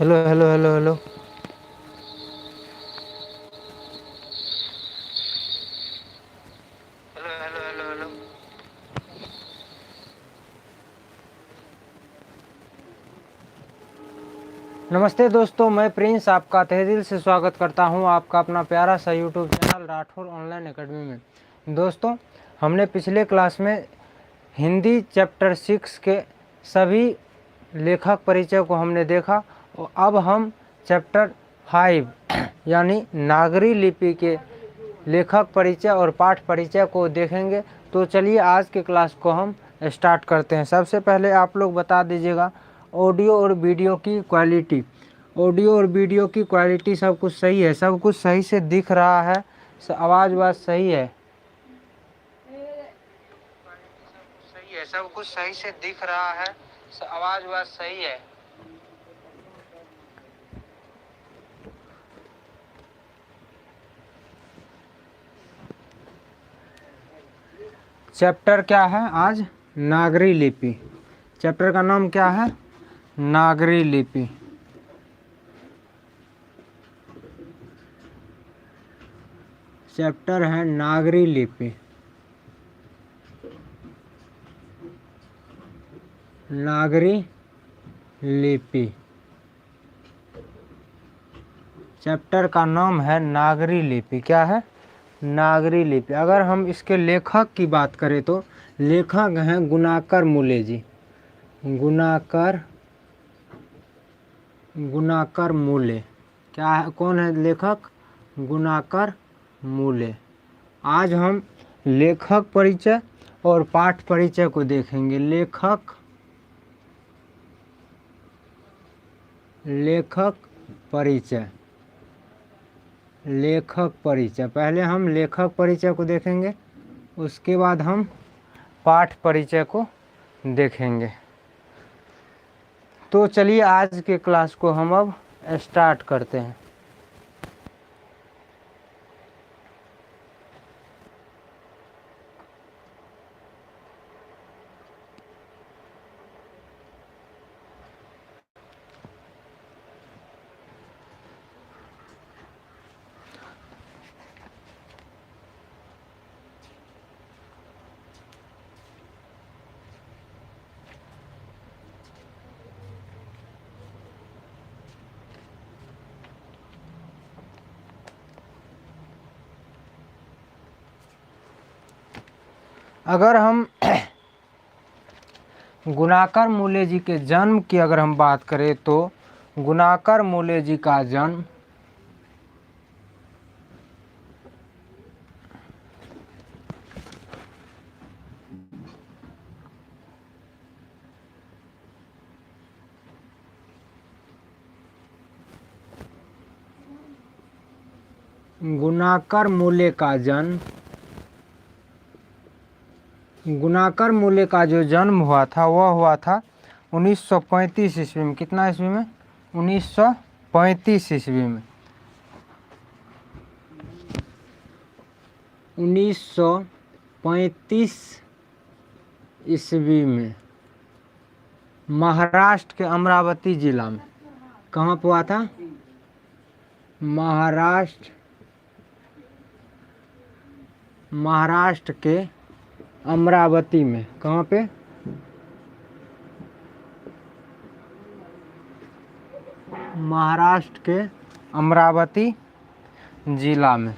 Hello hello hello hello. Hello hello hello hello. नमस्ते दोस्तों, मैं प्रिंस आपका तहे दिल से स्वागत करता हूं आपका अपना प्यारा सा YouTube channel Rathore online academy में। दोस्तों, हमने पिछले क्लास में हिंदी चैप्टर 6 के सभी लेखक परिचय को हमने देखा और अब हम चैप्टर 5 यानी नागरी लिपि के लेखक परिचय और पाठ परिचय को देखेंगे। तो चलिए आज के क्लास को हम स्टार्ट करते हैं। सबसे पहले आप लोग बता दीजिएगा ऑडियो और वीडियो की क्वालिटी। ऑडियो और वीडियो की क्वालिटी सब कुछ सही है, सब कुछ सही से दिख रहा है, आवाज़ बात सही है, सब कुछ सही से दिख रहा है, आवाज़ बात सही है। चैप्टर क्या है आज? नागरी लिपि। चैप्टर का नाम क्या है? नागरी लिपि। चैप्टर है नागरी लिपि। नागरी लिपि। चैप्टर का नाम है नागरी लिपि। क्या है? नागरी लिपि। अगर हम इसके लेखक की बात करें तो लेखक हैं गुणाकर मूले जी। गुणाकर मूले। क्या है, कौन है लेखक? गुणाकर मूले। आज हम लेखक परिचय और पाठ परिचय को देखेंगे। लेखक परिचय। लेखक परिचय। पहले हम लेखक परिचय को देखेंगे, उसके बाद हम पाठ परिचय को देखेंगे। तो चलिए आज के क्लास को हम अब स्टार्ट करते हैं। अगर हम गुणाकर मूले जी के जन्म की अगर हम बात करें तो गुणाकर मूले जी का जन्म गुणाकर मूले का जो जन्म हुआ था वह हुआ था 1935 ईस्वी में। कितना ईस्वी में? 1935 ईस्वी में। 1935 ईस्वी में महाराष्ट्र के अमरावती जिला में। कहाँ पे हुआ था? महाराष्ट्र के अमरावती में। कहाँ पे? महाराष्ट्र के अमरावती जिला में।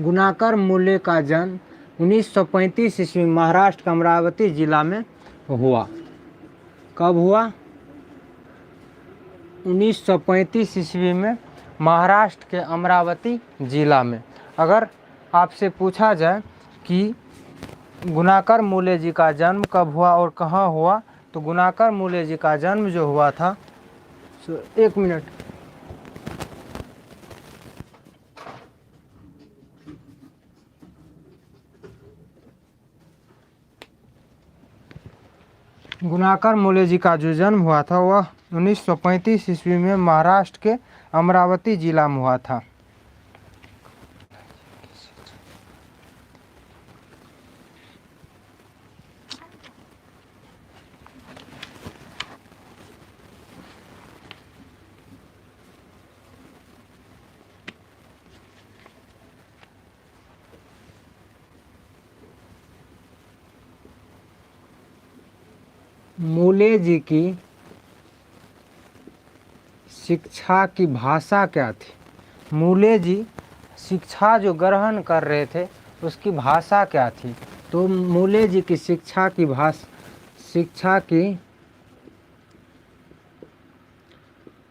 गुणाकर मूले का जन्म 1935 ईस्वी महाराष्ट्र के अमरावती जिला में हुआ। कब हुआ? 1935 ईस्वी में महाराष्ट्र के अमरावती जिला में। अगर आपसे पूछा जाए कि गुणाकर मूले जी का जन्म कब हुआ और कहाँ हुआ, तो गुणाकर मूले जी का जन्म जो हुआ था, एक मिनट, गुणाकर मूले जी का जो जन्म हुआ था वह 1935 ईस्वी में महाराष्ट्र के अमरावती जिला में हुआ था। मूले जी की शिक्षा की भाषा क्या थी? मूले जी शिक्षा जो ग्रहण कर रहे थे उसकी भाषा क्या थी? तो मूले जी की शिक्षा की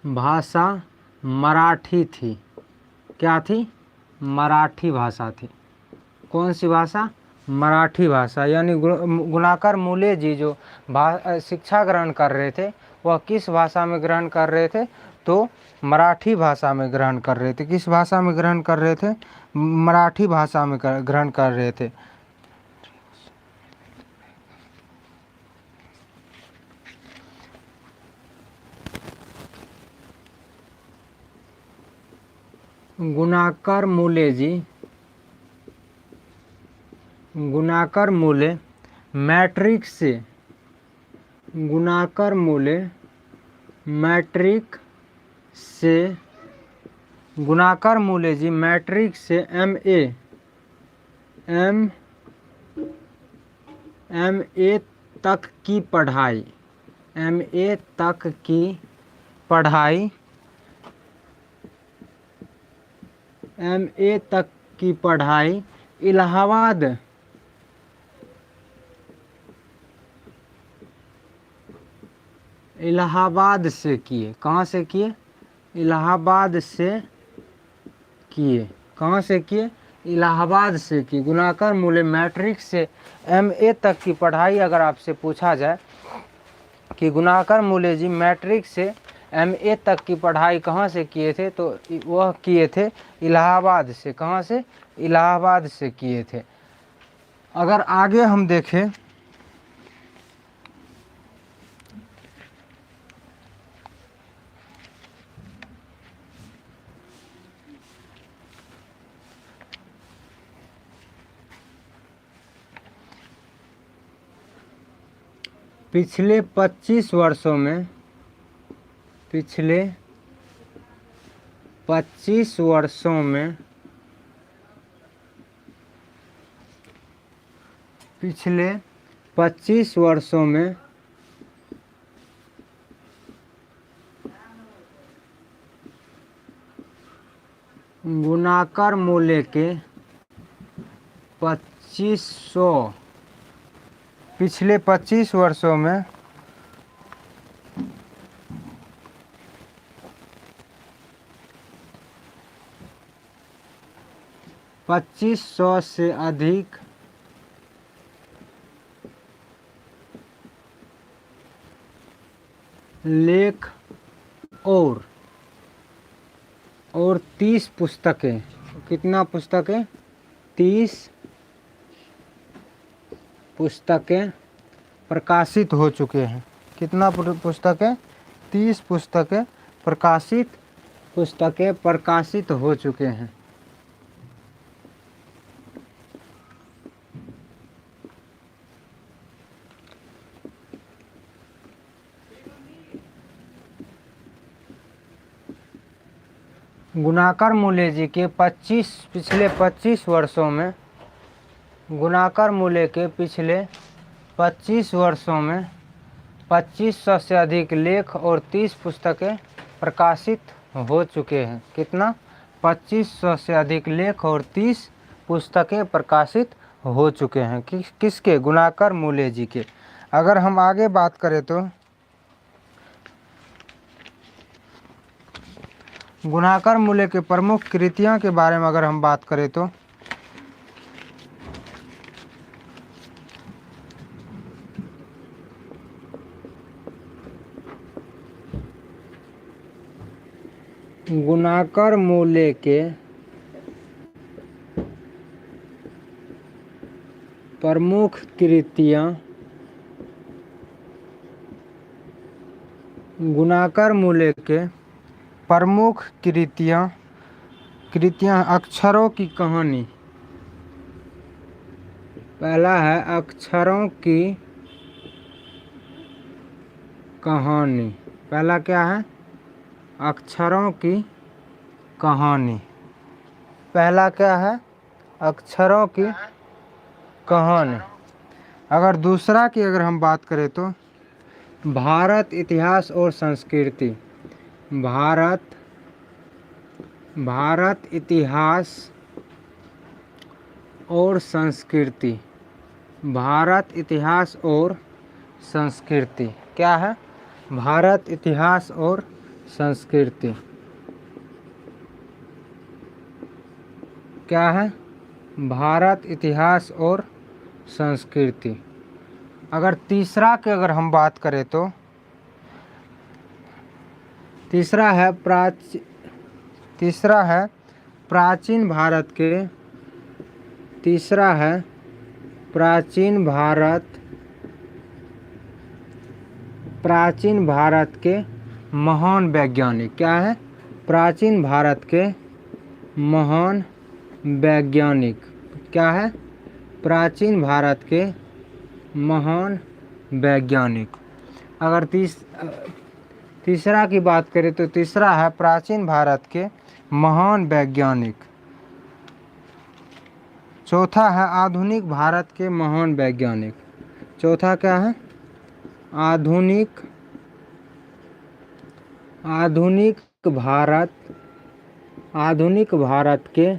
भाषा मराठी थी। क्या थी? मराठी भाषा थी। कौन सी भाषा? मराठी भाषा। यानी गुणाकर मूले जी जो शिक्षा ग्रहण कर रहे थे वह किस भाषा में ग्रहण कर रहे थे? तो मराठी भाषा में ग्रहण कर रहे थे। किस भाषा में ग्रहण कर रहे थे? मराठी भाषा में ग्रहण कर रहे थे। गुणाकर मूले मैट्रिक से गुणाकर मूले जी मैट्रिक से एमए तक की पढ़ाई इलाहाबाद से किए। कहाँ से किए? इलाहाबाद से किए। कहाँ से किए? इलाहाबाद से की। गुणाकर मूले मैट्रिक से एमए तक की पढ़ाई अगर आपसे पूछा जाए कि गुणाकर मूले जी मैट्रिक से एमए तक की पढ़ाई कहाँ से किए थे, तो वह किए थे इलाहाबाद से। कहाँ से? इलाहाबाद से किए थे। अगर आगे हम देखें पिछले 25 वर्षों में पिछले 25 वर्षों में गुणाकर मूले के 2500 पिछले 25 वर्षों में से अधिक लेख और 30 पुस्तकें। कितना पुस्तकें? 30 पुस्तकें प्रकाशित हो चुके हैं। कितना पुस्तकें? 30 पुस्तकें प्रकाशित हो चुके हैं। गुणाकर मूले जी के पिछले 25 वर्षों में गुणाकर मूले के पिछले 25 वर्षों में 2500 से अधिक लेख और 30 पुस्तकें प्रकाशित हो चुके हैं। कितना? 2500 से अधिक लेख और 30 पुस्तकें प्रकाशित हो चुके हैं। किसके? गुणाकर मूले जी के। अगर हम आगे बात करें तो गुणाकर मूले के प्रमुख कृतियां के बारे में अगर हम बात करें तो गुणाकर मूले के प्रमुख कृतियां अक्षरों की कहानी। पहला है अक्षरों की कहानी। पहला क्या है? अक्षरों की कहानी। पहला क्या है? अक्षरों की कहानी। अगर दूसरा की अगर हम बात करें तो भारत इतिहास और संस्कृति। भारत इतिहास और संस्कृति। भारत इतिहास और संस्कृति क्या है? भारत इतिहास और संस्कृति क्या है? भारत इतिहास और संस्कृति। अगर तीसरा की अगर हम बात करें तो तीसरा है प्राचीन भारत के प्राचीन भारत के महान वैज्ञानिक। क्या है? प्राचीन भारत के महान वैज्ञानिक। क्या है? प्राचीन भारत के महान वैज्ञानिक। अगर तीसरा की बात करें तो तीसरा है प्राचीन भारत के महान वैज्ञानिक। चौथा है आधुनिक भारत के महान वैज्ञानिक। चौथा क्या है? आधुनिक भारत के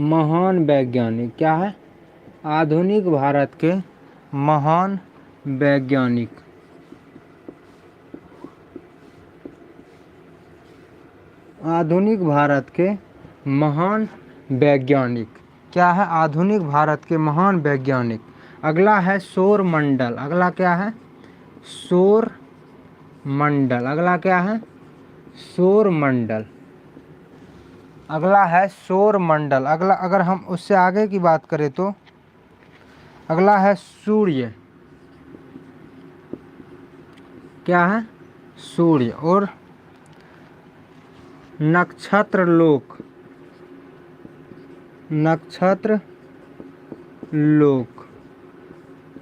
महान वैज्ञानिक। क्या है? आधुनिक भारत के महान वैज्ञानिक। आधुनिक भारत के महान वैज्ञानिक। क्या है? आधुनिक भारत के महान वैज्ञानिक। अगला है सौर मंडल। अगला क्या है? सौर मंडल। अगला क्या है? सौर मंडल। अगला है सौर मंडल। अगला अगर हम उससे आगे की बात करें तो अगला है सूर्य। क्या है? सूर्य और नक्षत्र लोक। नक्षत्र लोक।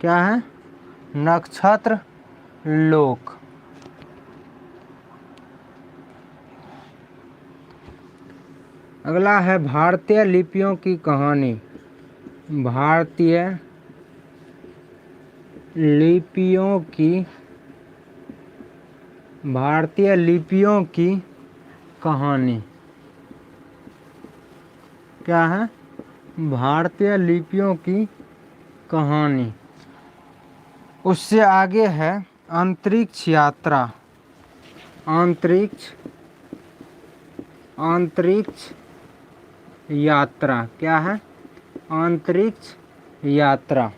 क्या है? नक्षत्र लोक। अगला है भारतीय लिपियों की कहानी। भारतीय लिपियों की कहानी। क्या है? भारतीय लिपियों की कहानी। उससे आगे है अंतरिक्ष यात्रा। अंतरिक्ष यात्रा। क्या है? अंतरिक्ष यात्रा।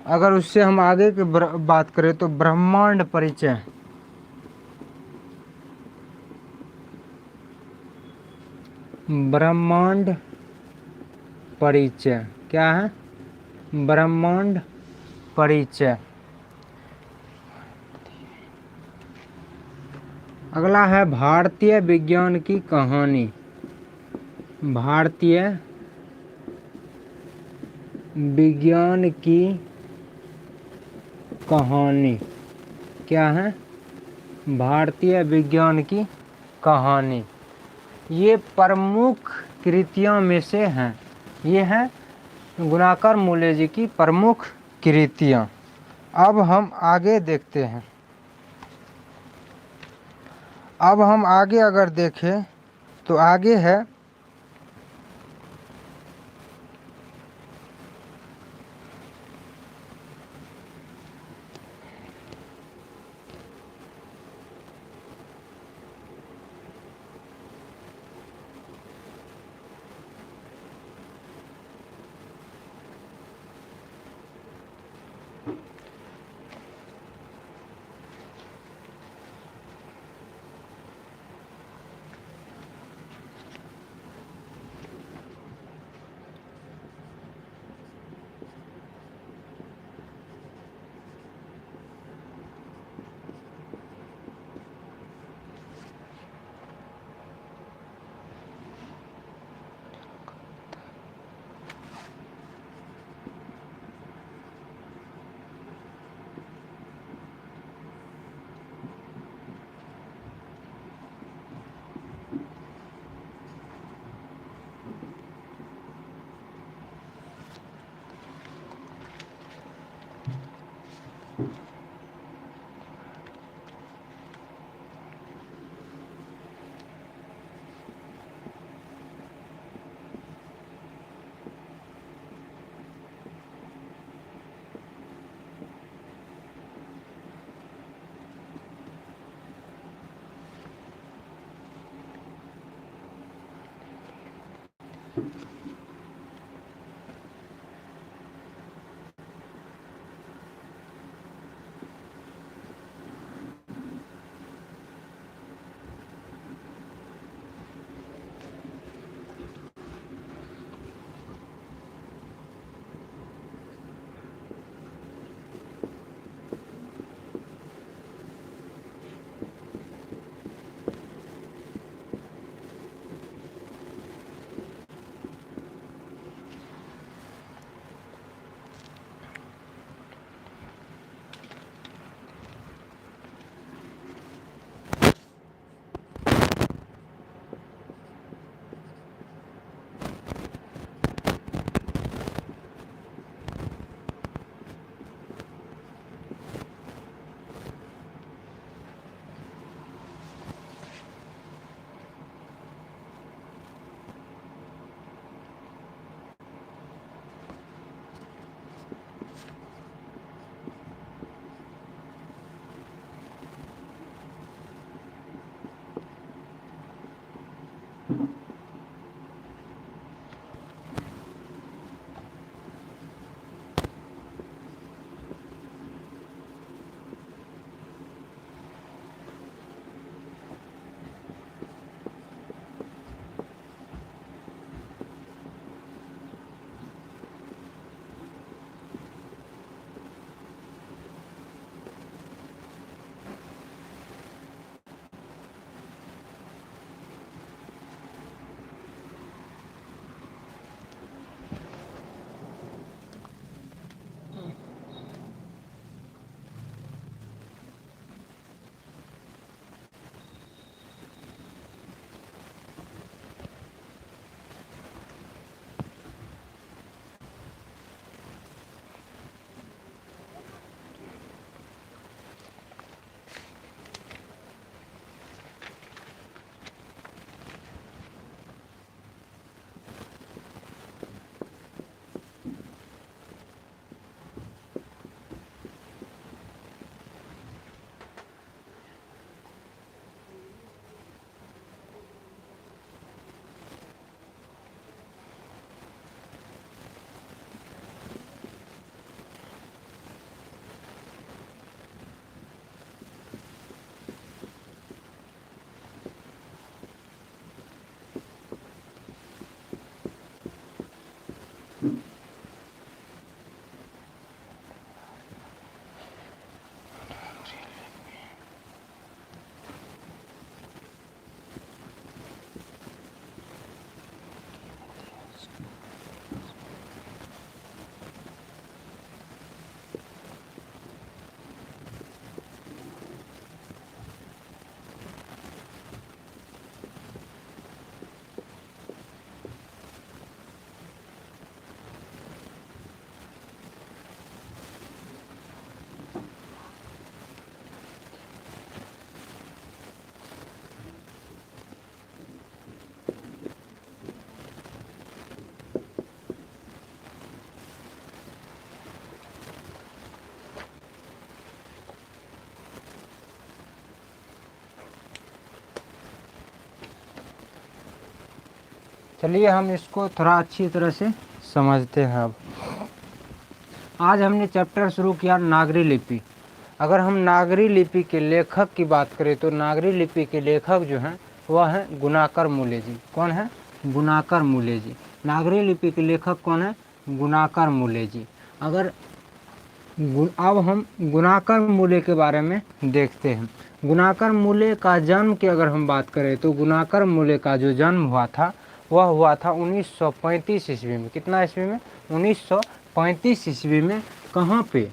अगर उससे हम आगे की बात करें तो ब्रह्मांड परिचय। ब्रह्मांड परिचय। क्या है? ब्रह्मांड परिचय। अगला है भारतीय विज्ञान की कहानी। भारतीय विज्ञान की कहानी। क्या है? भारतीय विज्ञान की कहानी। ये प्रमुख कृतियों में से हैं। ये हैं गुणाकर मूले जी की प्रमुख कृतियाँ। अब हम आगे देखते हैं। अब हम आगे अगर देखें तो आगे है चलिए हम इसको थोड़ा अच्छी तरह से समझते हैं। अब आज हमने चैप्टर शुरू किया नागरी लिपि। अगर हम नागरी लिपि के लेखक की बात करें तो नागरी लिपि के लेखक जो हैं वह हैं गुणाकर मूले जी। कौन है? गुणाकर मूले जी। नागरी लिपि के लेखक कौन है? गुणाकर मूले जी। अगर अब हम गुणाकर मूले के बारे में देखते हैं। गुणाकर मूले का जन्म की अगर हम बात करें तो गुणाकर मूले का जो जन्म हुआ था वह हुआ था 1935 ईस्वी में। कितना ईस्वी में? 1935 ईस्वी में। कहाँ पे?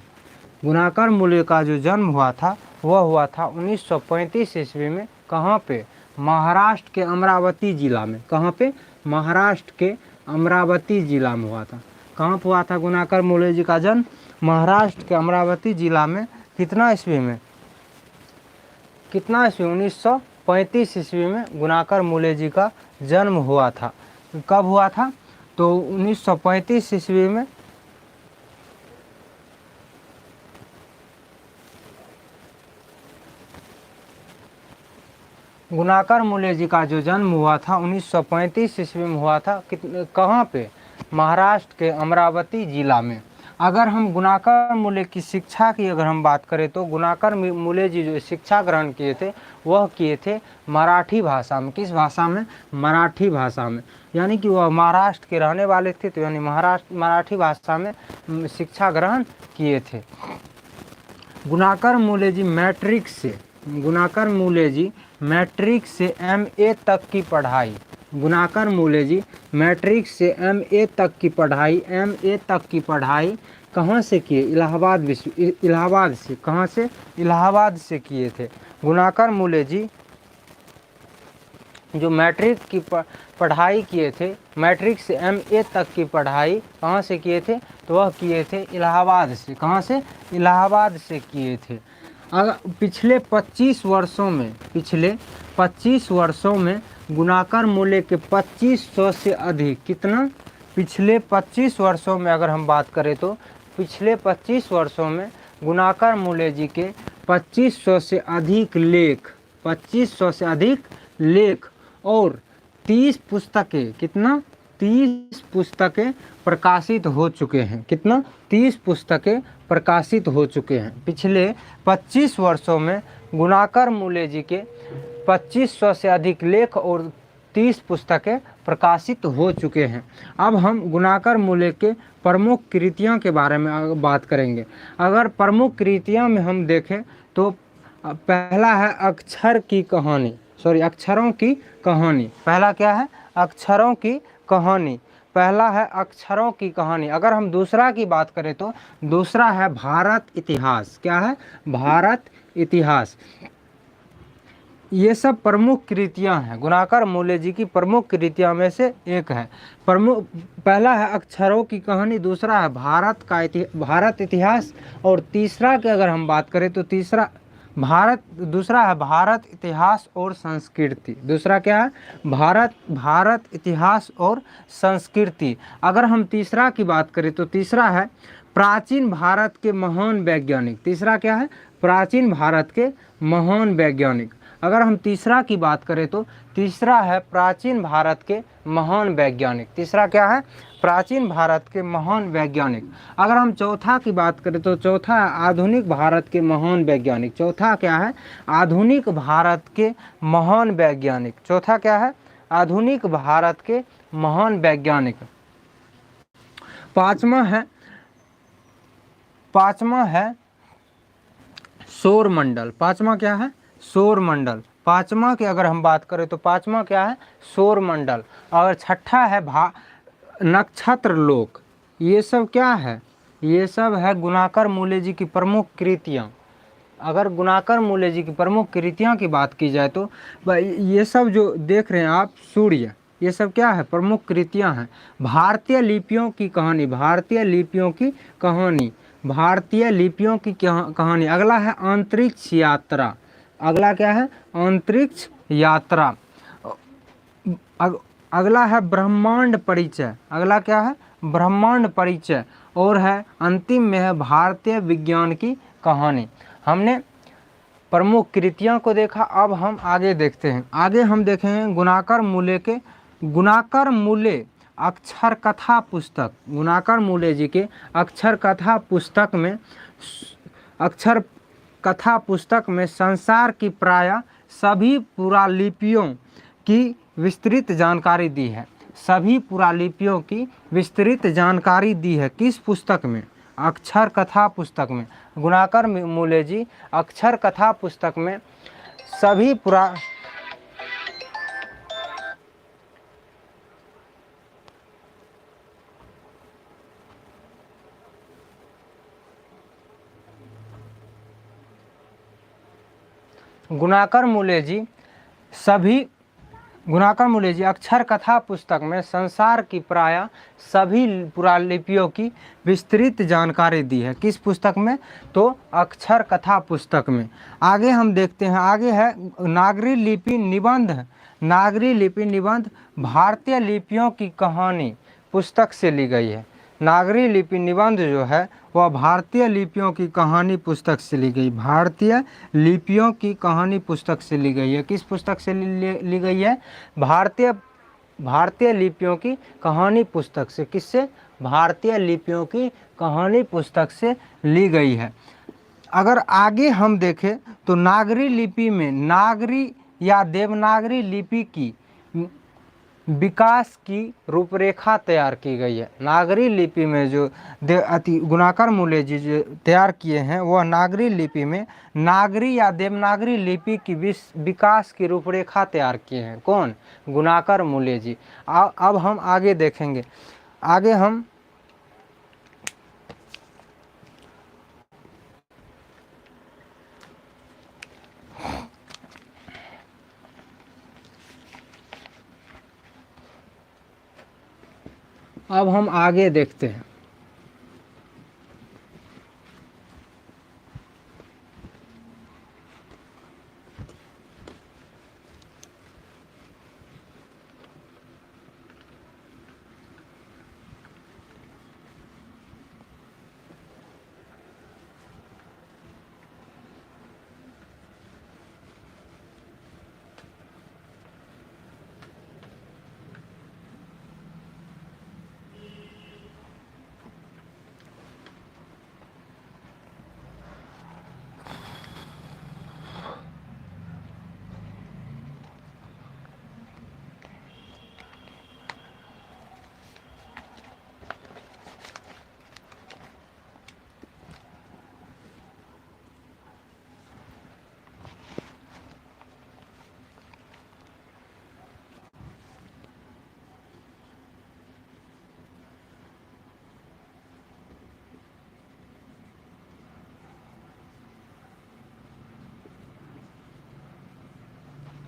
गुणाकर मूले का जो जन्म हुआ था वह हुआ था 1935 ईस्वी में। कहाँ पे? महाराष्ट्र के अमरावती जिला में। कहाँ पे? महाराष्ट्र के अमरावती जिला में हुआ था। कहाँ पर हुआ था गुणाकर मूले जी का जन्म? महाराष्ट्र के अमरावती जिला में। कितना ईस्वी में? कितना ईस्वी? 1935 ईस्वी में गुणाकर मूले जी का जन्म हुआ था। कब हुआ था? तो 1935 ईस्वी में गुणाकर मूले जी का जो जन्म हुआ था 1935 ईस्वी में हुआ था। कहाँ पे? महाराष्ट्र के अमरावती जिला में। अगर हम गुणाकर मूले की शिक्षा की अगर हम बात करें तो गुणाकर मूले जी जो शिक्षा ग्रहण किए थे वह किए थे मराठी भाषा में। किस भाषा में? मराठी भाषा में। यानी कि वह महाराष्ट्र के रहने वाले थे, तो यानी मराठी भाषा में शिक्षा ग्रहण किए थे। गुणाकर मूले जी मैट्रिक से MA तक की पढ़ाई, गुणाकर मूले जी मैट्रिक से MA तक की पढ़ाई कहाँ से किए? इलाहाबाद से। कहाँ से? इलाहाबाद से किए थे। गुणाकर मूले जी जो मैट्रिक की पढ़ाई किए थे, मैट्रिक से MA तक की पढ़ाई कहाँ से किए थे? तो वह किए थे इलाहाबाद से। कहाँ से? इलाहाबाद से किए थे। अगर पिछले 25 वर्षों में गुणाकर मूले के 2500 से अधिक, कितना? पिछले 25 वर्षों में अगर हम बात करें तो पिछले 25 वर्षों में गुणाकर मूले जी के 2500 से अधिक लेख और 30 पुस्तकें, कितना, 30 पुस्तकें प्रकाशित हो चुके हैं। कितना, 30 पुस्तकें प्रकाशित हो चुके हैं। पिछले 25 वर्षों में गुणाकर मूले जी के 2500 से अधिक लेख और 30 पुस्तकें प्रकाशित हो चुके हैं। अब हम गुणाकर मूले के प्रमुख कृतियों के बारे में बात करेंगे। अगर प्रमुख कृतियों में हम देखें तो पहला है अक्षर की कहानी, अक्षरों की कहानी। पहला क्या है, अक्षरों की कहानी, पहला है अक्षरों की कहानी। अगर हम दूसरा की बात करें तो दूसरा है भारत इतिहास। क्या है, भारत इतिहास। ये सब प्रमुख कृतियां हैं, गुणाकर मूले जी की प्रमुख कृतियां में से एक है। प्रमुख, पहला है अक्षरों की कहानी, दूसरा है भारत इतिहास, और तीसरा की अगर हम बात करें तो दूसरा है भारत इतिहास और संस्कृति। दूसरा क्या है, भारत इतिहास और संस्कृति। अगर हम तीसरा की बात करें तो तीसरा है प्राचीन भारत के महान वैज्ञानिक। तीसरा क्या है, प्राचीन भारत के महान वैज्ञानिक। अगर हम तीसरा की बात करें तो तीसरा है प्राचीन भारत के महान वैज्ञानिक। तीसरा क्या है, प्राचीन भारत के महान वैज्ञानिक। अगर हम चौथा की बात करें तो चौथा है आधुनिक भारत के महान वैज्ञानिक। चौथा क्या है, आधुनिक भारत के महान वैज्ञानिक। चौथा क्या है, आधुनिक भारत के महान वैज्ञानिक। पांचवा है सौरमंडल। पांचवा क्या है, सौरमंडल। पांचवा की अगर हम बात करें तो पांचवा क्या है, सौरमंडल। और छठा है नक्षत्र लोक। ये सब क्या है, ये सब है गुणाकर मूले जी की प्रमुख कृतियाँ। अगर गुणाकर मूले जी की प्रमुख कृतियाँ की बात की जाए तो ये सब जो देख रहे हैं आप, सूर्य, ये सब क्या है, प्रमुख कृतियाँ हैं। भारतीय लिपियों की कहानी, भारतीय लिपियों की कहानी, भारतीय लिपियों की कहानी। अगला है अंतरिक्ष यात्रा। अगला क्या है, अंतरिक्ष यात्रा। अगला है ब्रह्मांड परिचय। अगला क्या है, ब्रह्मांड परिचय। और है अंतिम में है भारतीय विज्ञान की कहानी। हमने प्रमुख कृतियों को देखा, अब हम आगे देखते हैं। आगे हम देखेंगे गुणाकर मूले अक्षर कथा पुस्तक। गुणाकर मूले जी के अक्षर कथा पुस्तक में संसार की प्रायः सभी पुरालिपियों की विस्तृत जानकारी दी है। सभी पुरालिपियों की विस्तृत जानकारी दी है। किस पुस्तक में, अक्षर कथा पुस्तक में। गुणाकर मूले जी अक्षर कथा पुस्तक में सभी गुणाकर मूले जी अक्षर कथा पुस्तक में संसार की प्रायः सभी पुरालिपियों की विस्तृत जानकारी दी है। किस पुस्तक में, तो अक्षर कथा पुस्तक में। आगे हम देखते हैं, आगे है नागरी लिपि निबंध। नागरी लिपि निबंध भारतीय लिपियों की कहानी पुस्तक से ली गई है। नागरी लिपि निबंध जो है वह भारतीय लिपियों की कहानी पुस्तक से ली गई। भारतीय लिपियों की कहानी पुस्तक से ली गई है। किस पुस्तक से ली गई है, भारतीय लिपियों की कहानी पुस्तक से। किससे, भारतीय लिपियों की कहानी पुस्तक से ली गई है। अगर आगे हम देखें तो नागरी लिपि में नागरी या देवनागरी लिपि की विकास की रूपरेखा तैयार की गई है। नागरी लिपि में जो गुणाकर मूले जी जो तैयार किए हैं वह नागरी लिपि में नागरी या देवनागरी लिपि की विकास की रूपरेखा तैयार किए हैं। कौन, गुणाकर मूले जी। अब हम आगे देखेंगे। आगे हम आगे देखते हैं।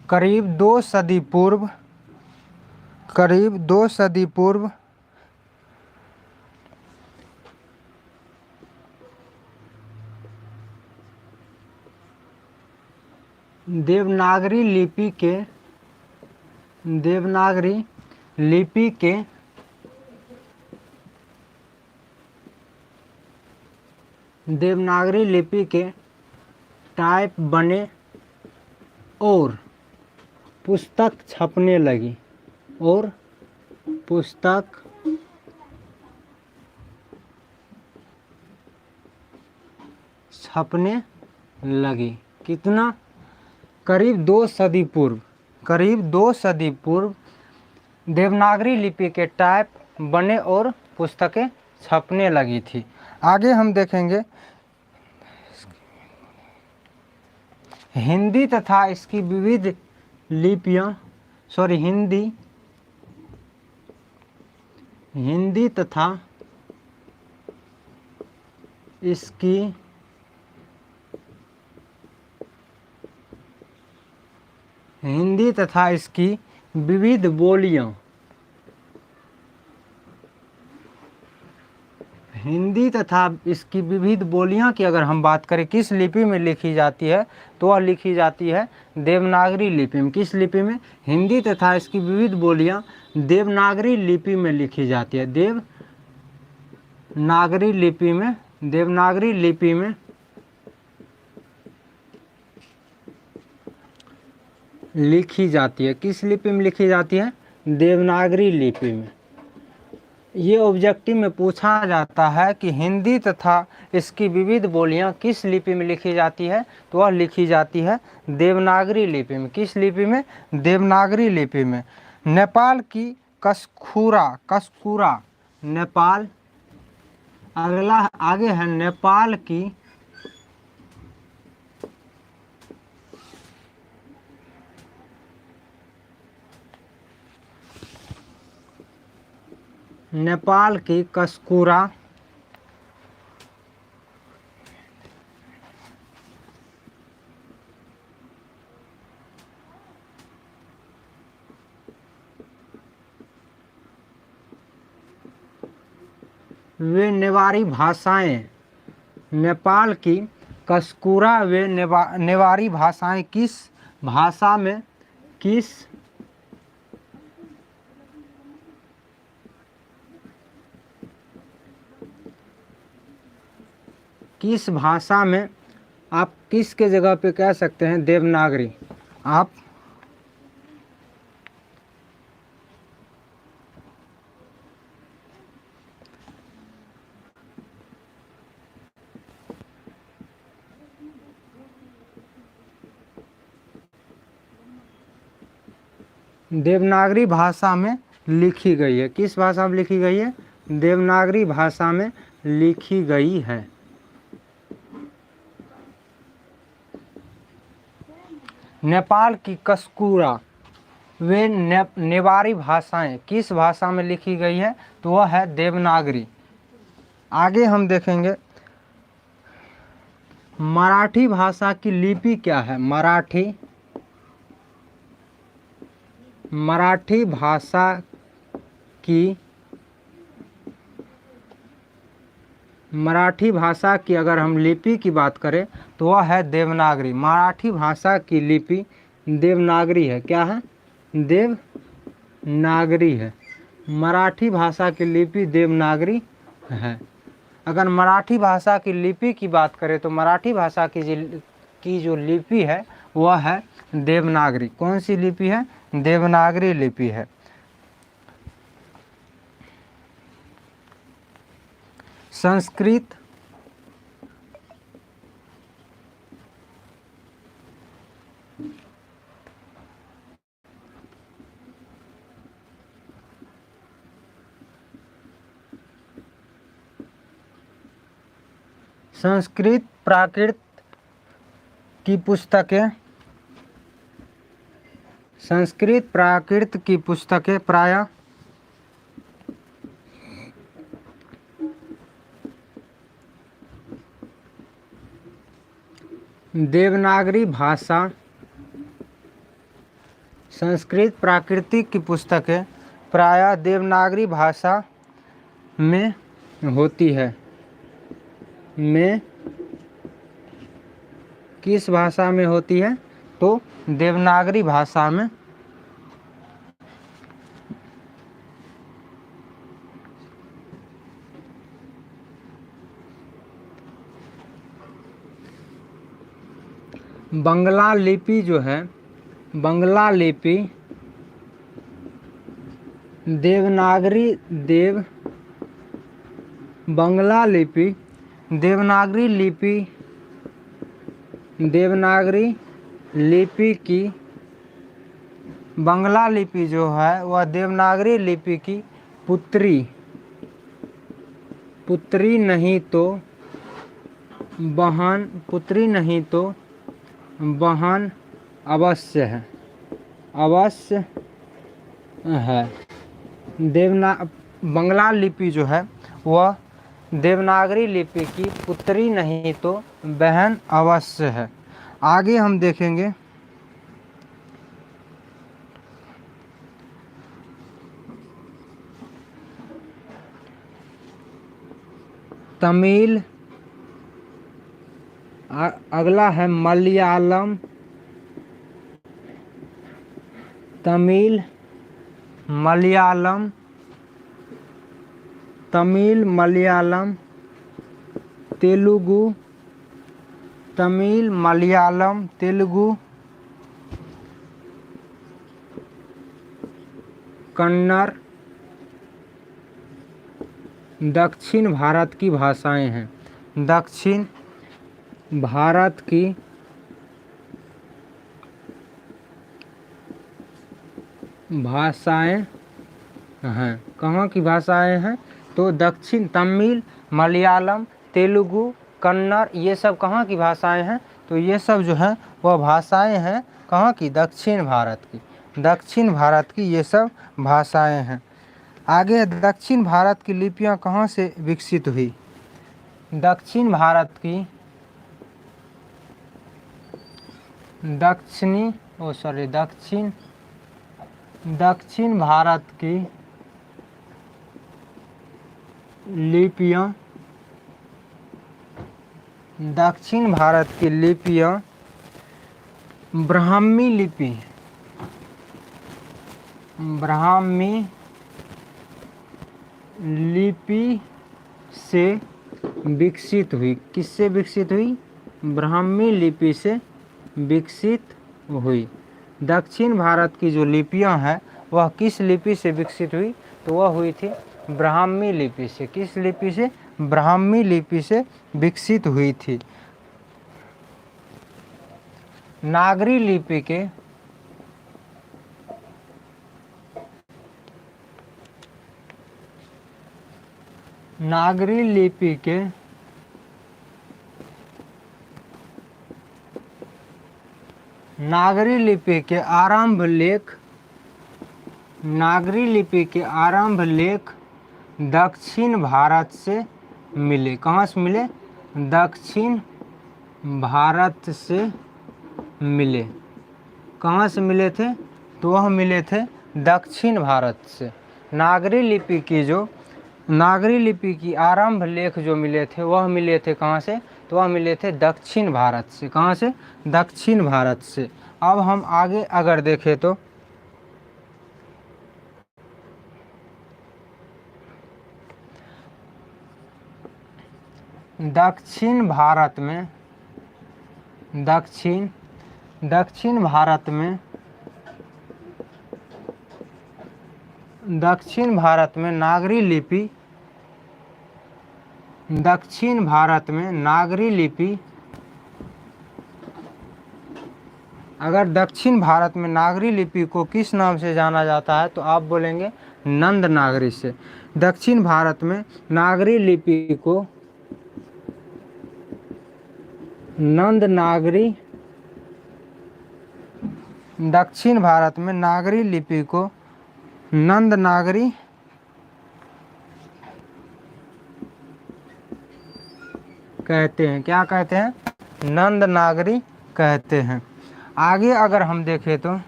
करीब 2 सदी पूर्व देवनागरी लिपि के टाइप बने और पुस्तक छपने लगी कितना? करीब 2 सदी पूर्व देवनागरी लिपि के टाइप बने और पुस्तकें छपने लगी थी। आगे हम देखेंगे हिंदी तथा इसकी विविध लिपियां हिंदी तथा इसकी विविध बोलियां की अगर हम बात करें किस लिपि में लिखी जाती है, तो वह लिखी जाती है देवनागरी लिपि में। किस लिपि में? हिंदी तथा इसकी विविध बोलियां देवनागरी लिपि में लिखी जाती है। देवनागरी लिपि में लिखी जाती है। किस लिपि में लिखी जाती है? देवनागरी लिपि में। ये ऑब्जेक्टिव में पूछा जाता है कि हिंदी तथा इसकी विविध बोलियां किस लिपि में लिखी जाती है, तो वह लिखी जाती है देवनागरी लिपि में। किस लिपि में? देवनागरी लिपि में। नेपाल की कस्कूरा नेपाल, आगे है नेपाल की कस्कूरा वे नेवारी भाषाएं, नेपाल की कस्कूरा वे नेवारी भाषाएं किस भाषा में किस भाषा में आप किस के जगह पे कह सकते हैं देवनागरी। आप देवनागरी भाषा में लिखी गई है। किस भाषा में लिखी गई है? देवनागरी भाषा में लिखी गई है। नेपाल की कस्कूरा वे नेवारी भाषाएं किस भाषा में लिखी गई है, तो वह है देवनागरी। आगे हम देखेंगे मराठी भाषा की लिपि क्या है। मराठी भाषा की अगर हम लिपि की बात करें तो वह है देवनागरी। मराठी भाषा की लिपि देवनागरी है। क्या है? देवनागरी है। मराठी भाषा की लिपि देवनागरी है। अगर मराठी भाषा की लिपि की बात करें तो मराठी भाषा की जो लिपि है वह है देवनागरी। कौन सी लिपि है? देवनागरी लिपि है। संस्कृत प्राकृत की पुस्तकें प्रायः देवनागरी भाषा संस्कृत प्राकृतिक की पुस्तकें प्रायः देवनागरी भाषा में होती है। में किस भाषा में होती है? तो देवनागरी भाषा में। बंगला लिपि जो है, बंगला लिपि बंगला लिपि देवनागरी लिपि की बंगला लिपि जो है वह देवनागरी लिपि की पुत्री नहीं तो बहन अवश्य है। बंगला लिपि जो है वह देवनागरी लिपि की पुत्री नहीं तो बहन अवश्य है। आगे हम देखेंगे तमिल। अगला है मलयालम। तमिल मलयालम तेलुगु कन्नड़ दक्षिण भारत की भाषाएं हैं। दक्षिण भारत की भाषाएं हैं। कहाँ की भाषाएं हैं? तो दक्षिण तमिल, मलयालम, तेलुगु, कन्नड़, ये सब कहाँ की भाषाएं हैं? तो ये सब जो है वह भाषाएं हैं कहाँ की? दक्षिण भारत की ये सब भाषाएं हैं। आगे दक्षिण भारत की लिपियाँ कहाँ से विकसित हुई? दक्षिण भारत की दक्षिण भारत की लिपियाँ ब्राह्मी लिपि से विकसित हुई। किससे विकसित हुई? ब्राह्मी लिपि से विकसित हुई। दक्षिण भारत की जो लिपियां हैं वह किस लिपि से विकसित हुई? तो वह हुई थी ब्राह्मी लिपि से। किस लिपि से? ब्राह्मी लिपि से विकसित हुई थी। नागरी लिपि के आरंभ लेख दक्षिण भारत से मिले। कहाँ से मिले? दक्षिण भारत से मिले। कहाँ से मिले थे? तो वह मिले थे दक्षिण भारत से। नागरी लिपि की आरंभ लेख जो मिले थे वह मिले थे कहाँ से? तो वह मिले थे दक्षिण भारत से। कहाँ से? दक्षिण भारत से। अब हम आगे अगर देखें तो दक्षिण भारत में नागरी लिपि अगर दक्षिण भारत में नागरी लिपि को किस नाम से जाना जाता है? तो आप बोलेंगे नंद नागरी से। दक्षिण भारत में नागरी लिपि को नंद नागरी दक्षिण भारत में नागरी लिपि को नंद नागरी कहते हैं। क्या कहते हैं? नंद नागरी कहते हैं। आगे अगर हम देखें तो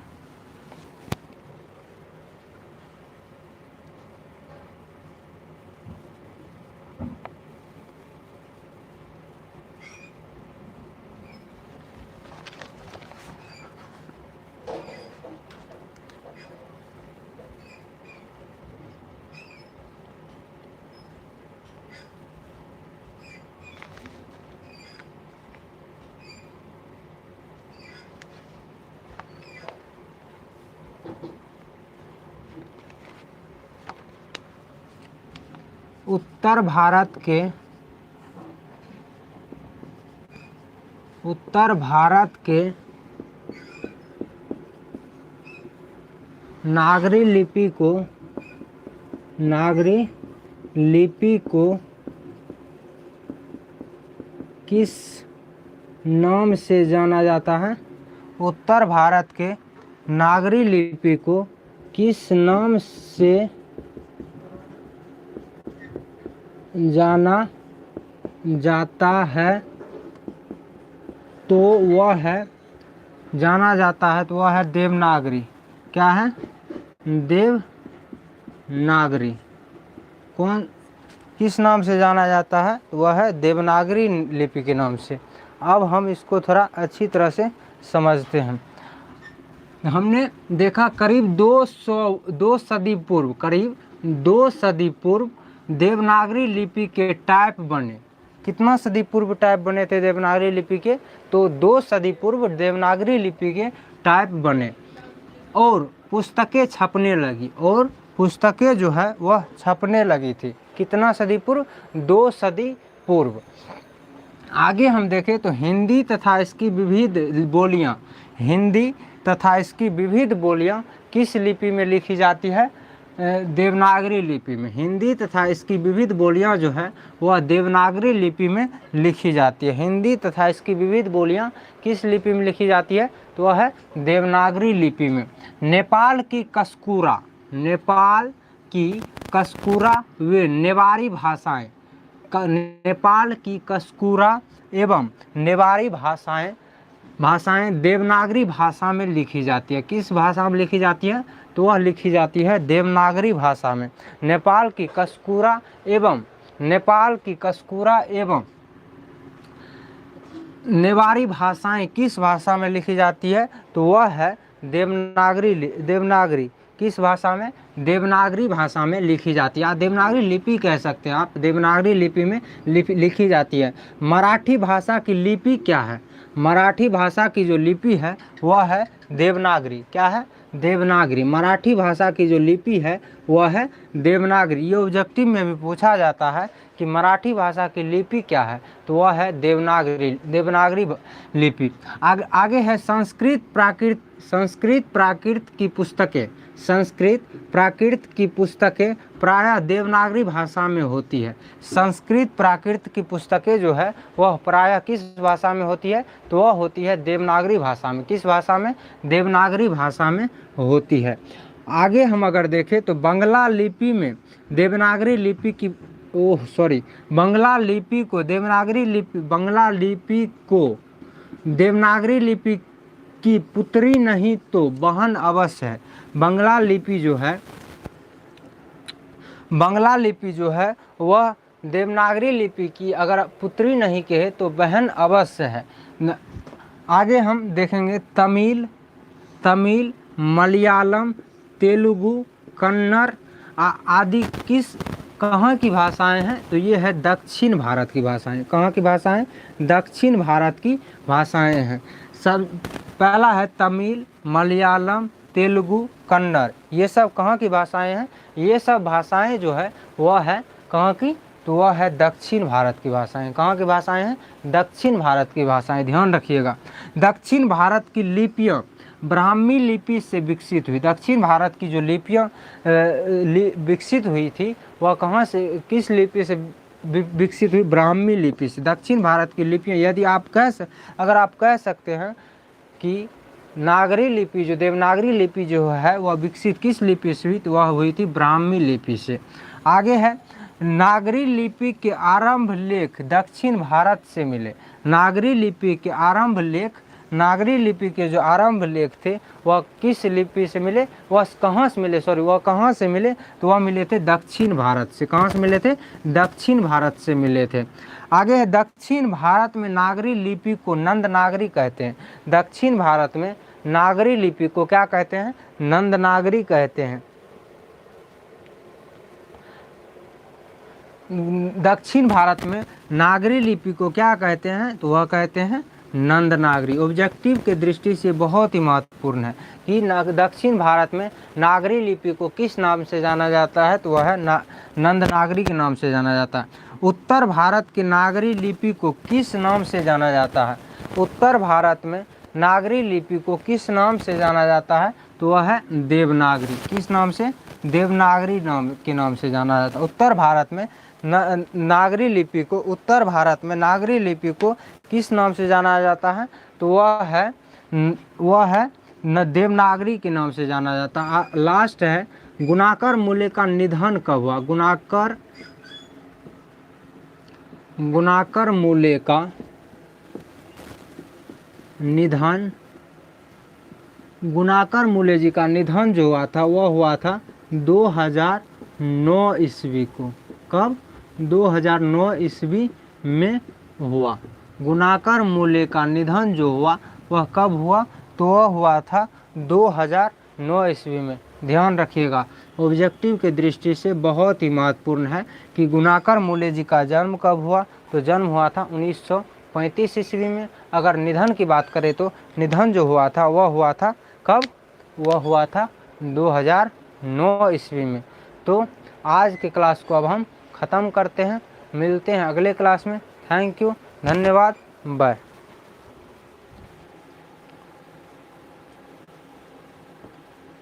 उत्तर भारत के नागरी लिपि को किस नाम से जाना जाता है? उत्तर भारत के नागरी लिपि को किस नाम से जाना जाता है? तो वह है देवनागरी। क्या है? देवनागरी। किस नाम से जाना जाता है? वह है देवनागरी लिपि के नाम से। अब हम इसको थोड़ा अच्छी तरह से समझते हैं। हमने देखा करीब 2 सदी पूर्व देवनागरी लिपि के टाइप बने। कितना सदी पूर्व टाइप बने थे देवनागरी लिपि के? तो 2 सदी पूर्व देवनागरी लिपि के टाइप बने और पुस्तकें छपने लगी, और पुस्तकें जो है वह छपने लगी थी। कितना सदी पूर्व? 2 सदी पूर्व। आगे हम देखें तो हिंदी तथा इसकी विविध बोलियां किस लिपि में लिखी जाती है? देवनागरी लिपि में। हिंदी तथा इसकी विविध बोलियां जो है वह देवनागरी लिपि में लिखी जाती है। हिंदी तथा इसकी विविध बोलियां किस लिपि में लिखी जाती है? तो वह है देवनागरी लिपि में। नेपाल की कस्कूरा वे नेवारी भाषाएं, नेपाल की कस्कूरा एवं नेवारी भाषाएं देवनागरी भाषा में लिखी जाती है। किस भाषा में लिखी जाती है? तो वह लिखी जाती है देवनागरी भाषा में। नेपाल की कस्कूरा एवं नेवारी भाषाएं किस भाषा में लिखी जाती है? तो वह है देवनागरी। किस भाषा में? देवनागरी भाषा में लिखी जाती है। आप देवनागरी लिपि कह सकते हैं, आप देवनागरी लिपि में लिखी जाती है। मराठी भाषा की लिपि क्या है? मराठी भाषा की जो लिपि है वह है देवनागरी। क्या है? देवनागरी। मराठी भाषा की जो लिपि है वह है देवनागरी। ये ऑब्जेक्टिव में भी पूछा जाता है कि मराठी भाषा की लिपि क्या है? तो वह है देवनागरी लिपि। आगे है संस्कृत प्राकृत की पुस्तकें प्रायः देवनागरी भाषा में होती है। संस्कृत प्राकृत की पुस्तकें जो है वह प्रायः किस भाषा में होती है? तो वह होती है देवनागरी भाषा में। किस भाषा में? देवनागरी भाषा में होती है। आगे हम अगर देखें तो बंगला लिपि को देवनागरी लिपि की पुत्री नहीं तो बहन अवश्य है। बंगला लिपि जो है वह देवनागरी लिपि की अगर पुत्री नहीं कहे तो बहन अवश्य है। आगे हम देखेंगे तमिल, मलयालम, तेलुगु, कन्नड़ आदि कहाँ की भाषाएं हैं? तो ये है दक्षिण भारत की भाषाएं। कहाँ की भाषाएं? दक्षिण भारत की भाषाएं हैं। पहला है तमिल, मलयालम, तेलुगु, कन्नड़। ये सब कहाँ की भाषाएं हैं? ये सब भाषाएं जो है वह है कहाँ की? तो वह है दक्षिण भारत की भाषाएं। कहाँ की भाषाएं हैं? दक्षिण भारत की भाषाएं। ध्यान रखिएगा। दक्षिण भारत की लिपियाँ ब्राह्मी लिपि से विकसित हुई। दक्षिण भारत की जो लिपियाँ विकसित हुई थी वह कहाँ से, किस लिपि से विकसित हुई? ब्राह्मी लिपि से। दक्षिण भारत की लिपियाँ यदि अगर आप कह सकते हैं कि नागरी लिपि जो देवनागरी लिपि जो है वह विकसित किस लिपि से हुई? तो वह हुई थी ब्राह्मी लिपि से। आगे है नागरी लिपि के आरंभ लेख दक्षिण भारत से मिले। नागरी लिपि के जो आरंभ लेख थे वह किस लिपि से मिले? वह कहाँ से मिले? तो वह मिले थे दक्षिण भारत से। कहाँ से मिले थे? दक्षिण भारत से मिले थे। आगे है दक्षिण भारत में नागरी लिपि को नंद नागरी कहते हैं। दक्षिण भारत में नागरी लिपि को क्या कहते हैं? नंद नागरी कहते हैं। दक्षिण भारत में नागरी लिपि को क्या कहते हैं? तो वह कहते हैं नंद नागरी। ऑब्जेक्टिव के दृष्टि से बहुत ही महत्वपूर्ण है कि दक्षिण भारत में नागरी लिपि को किस नाम से जाना जाता है? तो वह है नंदनागरी के नाम से जाना जाता है। उत्तर भारत की नागरी लिपि को किस नाम से जाना जाता है? उत्तर भारत में नागरी लिपि को किस नाम से जाना जाता है? तो वह है देवनागरी। किस नाम से? देवनागरी नाम के नाम से जाना जाता है। उत्तर भारत में नागरी लिपि को, उत्तर भारत में नागरी लिपि को किस नाम से जाना जाता है? तो वह है देवनागरी के नाम से जाना जाता है। लास्ट है, गुणाकर मूल्य का निधन कब हुआ? गुणाकर मूल्य का निधन, गुणाकर मूल्य जी का निधन जो हुआ था वह हुआ था 2009 ईस्वी को। कब? 2009 ईस्वी में हुआ। गुणाकर मूल्य का निधन जो हुआ वह कब हुआ? तो वह हुआ था 2009 ईस्वी में। ध्यान रखिएगा, ऑब्जेक्टिव के दृष्टि से बहुत ही महत्वपूर्ण है कि गुणाकर मूल्य जी का जन्म कब हुआ? तो जन्म हुआ था 1935 ईस्वी में। अगर निधन की बात करें तो निधन जो हुआ था वह हुआ था कब? वह हुआ था 2009 ईस्वी में। तो आज के क्लास को अब हम ख़त्म करते हैं, मिलते हैं अगले क्लास में। थैंक यू, धन्यवाद, बाय।